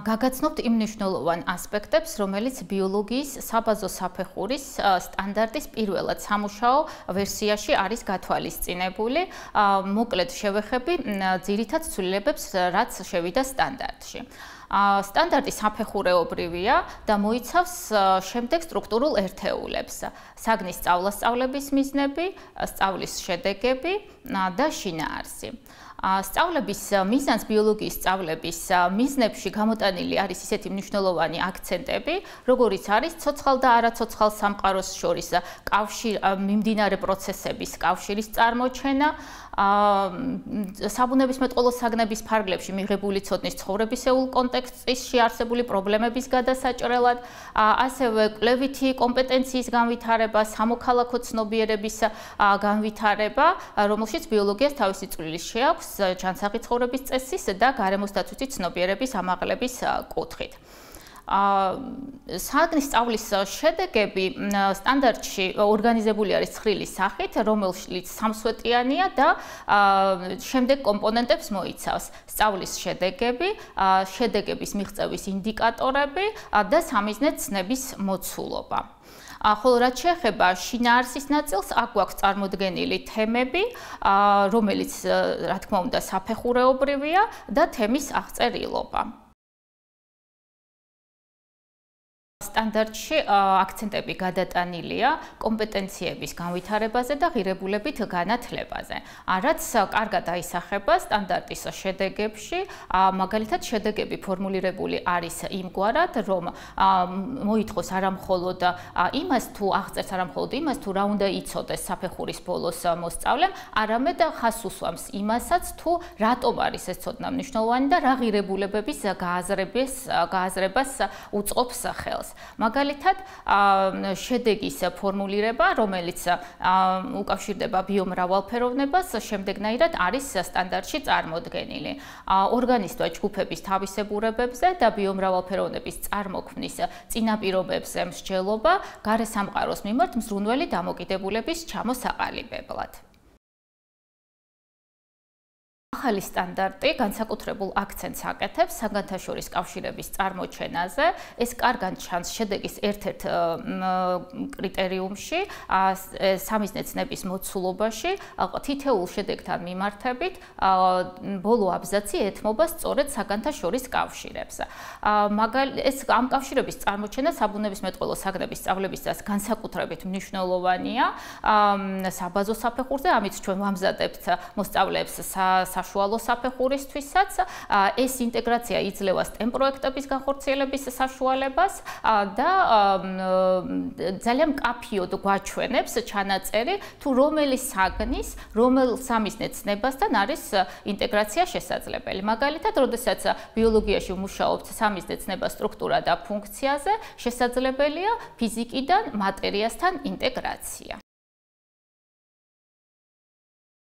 გაგაცნობთ იმ მნიშვნელოვან ასპექტებს, რომელიც ბიოლოგიის საბაზო საფეხურის სტანდარტის პირველად სამუშაო ვერსიაში არის გათვალისწინებული. მოკლედ შევეხები ძირითად ცვლილებებს, რაც შევიდა სტანდარტში. სტანდარტი საფეხურეობრივია და მოიცავს შემდეგ სტრუქტურულ ერთეულებს: საგნის სწავლასწავლების მიზნები, სწავლის შედეგები და შინაარსი. სწავლების მიზანს ბიოლოგიის სწავლების მიზნებში გამოტანილი არის ისეთი მნიშვნელოვანი აქცენტები, როგორიც არის ცოცხალ და არაცოცხალ სამყაროს შორის მიმდინარე პროცესების კავშირის წარმოჩენა, საბუნებისმეტყველო საგნების ფარგლებში მიღებული ცოდნის ცხოვრებისეულ კონტექსტში არსებული პრობლემების გადასაჭრელად, ასევე კვლევითი კომპეტენციის განვითარება, სამოქალაქო ცნობიერების განვითარება, რომელშიც ბიოლოგიას თავისი წვლილი შეაქვს ჯანსაღი ცხოვრების წესის და გარემოსდაცვითი ცნობიერების ამაღლების კუთხით. საგნის სწავლის შედეგები სტანდარტში ორგანიზებული არის ცხრილი სახით, რომელიც სამსვეტიანია და შემდეგ კომპონენტებს მოიცავს: სწავლის შედეგები, შედეგების მიღწევის ინდიკატორები და სამიზნე ცნების მოცულობა. ხოლო რაც შეეხება შინაარსის ნაწილს, აქ გვაქვს წარმოდგენილი თემები, რომელიც, რა თქმა უნდა, საფეხურეობრივია და თემის აღწერილობა. სტანდარტში აქცენტები გადატანილია კომპეტენციების განვითარებაზე და ღირებულებით განათლებაზე. რაც კარგად აისახება სტანდარტის შედეგებში, მაგალითად შედეგები ფორმულირებული არის იმგვარად, რომ მოითხოვს არამხოლოდ იმას თუ აღწერს არამხოლოდ იმას თუ რა უნდა იცოდეს საფეხურის ბოლოს მოსწავლემ, არამედ ხაზს უსვამს იმასაც თუ რატომ არის ეს ცოდნა მნიშვნელოვანი და რა ღირებულებების გააზრებას უწყობს ხელს. მაგალითად, შედეგის ფორმულირება, რომელიც უკავშირდება ბიომრავალფეროვნებას, შემდეგნაირად არის სტანდარტში წარმოდგენილი. ორგანიზმთა ჯგუფების თავისებურებებზე და ბიომრავალფეროვნების წარმოქმნის წინაპირობებზე მსჯელობა გარესამყაროს მიმართ მზრუნველი დამოკიდებულების ჩამოსაყალიბებლად. ახალი სტანდარტი განსაკუთრებულ აქცენტს აკეთებს საგანთაშორის კავშირების წარმოჩენაზე. ეს კარგად ჩანს შედეგის ერთ-ერთ კრიტერიუმში, სამიზნე ცნების მოცულობაში, თითოეულ შედეგთან მიმართებით ბოლო აბზაცი ეთმობა სწორედ საგანთაშორის კავშირებს. ეს ამ კავშირების წარმოჩენა საბუნებისმეტყველო საგნების სწავლებისას განსაკუთრებით მნიშვნელოვანია საბაზო საფეხურზე, ამით ჩვენ ვამზადებთ მოსწავლეებს საშუალო საფეხურისთვისაც. ეს ინტეგრაცია იძლევა STEM პროექტების განხორციელების საშუალებას და ძალიან მკაფიოდ გვაჩვენებს ჩანაწერი თუ რომელი საგნის, რომელ სამიზნე ცნებასთან არის ინტეგრაცია შესაძლებელი. მაგალითად, როდესაც ბიოლოგიაში ვმუშაობთ სამიზნე ცნება სტრუქტურა და ფუნქციაზე, შესაძლებელია ფიზიკიდან მატერიასთან ინტეგრაცია.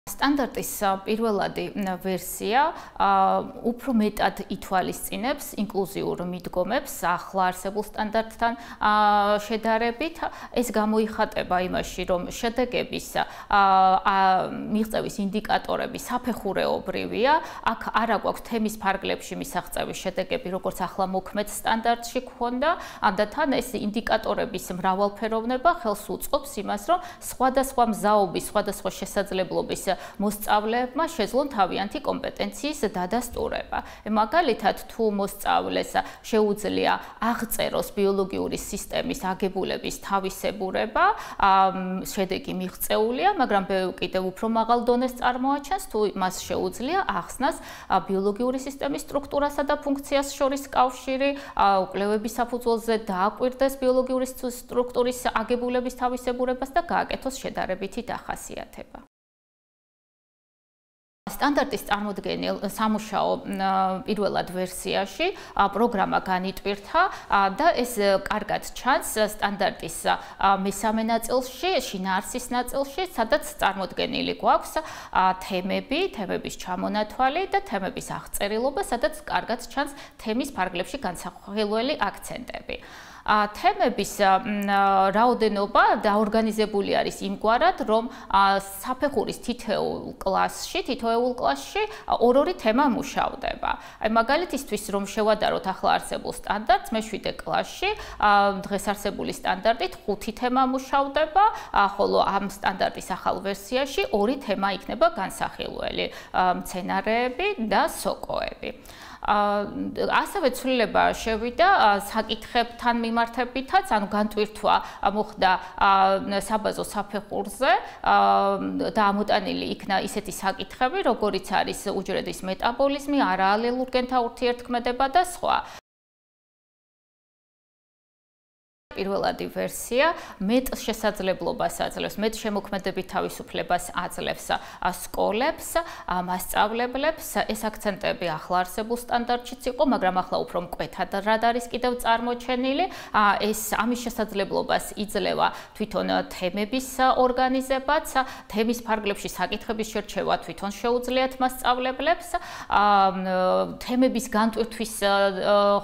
სტანდარტის პირველადი ვერსია უფრო მეტად ითვალისწინებს ინკლუზიურ მიდგომებს ახლა არსებულ სტანდარტთან შედარებით. ეს გამოიხატება იმაში, რომ შედეგების მიღწევის ინდიკატორები საფეხურეობრივია. აქ არ აქვს თემის ფარგლებში მისაღწევის შედეგები, როგორც ახლა მოქმედ სტანდარტში გვქონდა, და თან ეს ინდიკატორების მრავალფეროვნება ხელს უწყობს იმას, რომ სხვადასხვა მზაობის, სხვადასხვა შესაძლებლობის მოსწავლეებმა შეძლონ თავიანთი კომპეტენციის დადასტურება. მაგალითად, თუ მოსწავლეს შეუძლია აღწეროს ბიოლოგიური სისტემის აგებულების თავისებურება, შედეგი მიღწეულია, მაგრამ კიდევ უფრო მაღალ დონეს წარმოაჩენს, თუ მას შეუძლია ახსნას ბიოლოგიური სისტემის სტრუქტურასა და ფუნქციას შორის კავშირი, კვლევების საფუძველზე დააკვირდეს ბიოლოგიური სტრუქტურის აგებულების თავისებურებას და გააკეთოს შედარებითი დახასიათება. სტანდარტის წარმოდგენილ სამუშაო პირველად ვერსიაში პროგრამა განიტვირთა და ეს კარგად ჩანს სტანდარტის მესამე ნაწილში, შინაარსის ნაწილში, სადაც წარმოდგენილი გვაქვს თემები, თემების ჩამონათვალი და თემების აღწერილობა, სადაც კარგად ჩანს თემის ფარგლებში განსახილველი აქცენტები. თემების რაოდენობა დაორგანიზებული არის იმგვარად, რომ საფეხურის თითოეულ კლასში ორ-ორი თემა მუშავდება. აი მაგალითისთვის რომ შევადაროთ ახლა არსებულ სტანდარტს, მე-7 კლასში დღეს არსებული სტანდარტით 5 თემა მუშავდება, ხოლო ამ სტანდარტის ახალ ვერსიაში 2 თემა იქნება განსახილველი: მცენარეები და სოკოები. ასევე ცვლილება შევიდა საკითხებთან მიმართებითაც, ანუ განტვირთვა მოხდა საბაზო საფეხურზე და ამოტანილი იქნა ისეთი საკითხები, როგორიც არის უჯრედის მეტაბოლიზმი, არაალელურ გენთა ურთიერთქმედება და სხვა. პირველადი ვერსია მეტ შესაძლებლობას აძლევს, მეტ შემოქმედებით თავისუფლებას აძლევს სკოლებს, მასწავლებლებს. ეს აქცენტები ახლა არსებულ სტანდარტშიც იყო, მაგრამ ახლა უფრო მკვეთად რად არის კიდევ წარმოჩენილი. ეს ამის შესაძლებლობას იძლევა თვითონ თემების ორგანიზებაც, თემის ფარგლებში საკითხების შერჩევა თვითონ შეუძლიათ მასწავლებლებს. თემების განტვირთვის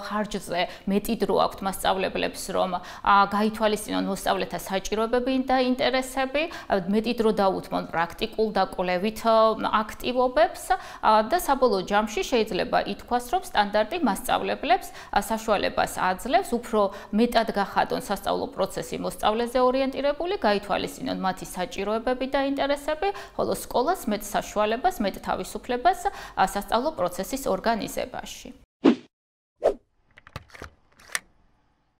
ხარჯზე მეტი დრო აქვთ მასწავლებლებს, რომ გაითვალისწინონ მოსწავლეთა საჭიროებები და ინტერესები, მეტი დრო დაუთმონ პრაქტიკულ და კვლევით აქტივობებს და საბოლოო ჯამში შეიძლება ითქვას, რომ სტანდარტი მასწავლებლებს საშუალებას აძლევს უფრო მეტად გახადონ სასწავლო პროცესი მოსწავლეზე ორიენტირებული, გაითვალისწინონ მათი საჭიროებები და ინტერესები, ხოლო სკოლას მეტ საშუალებას, მეტ თავისუფლებას სასწავლო პროცესის ორგანიზებაში.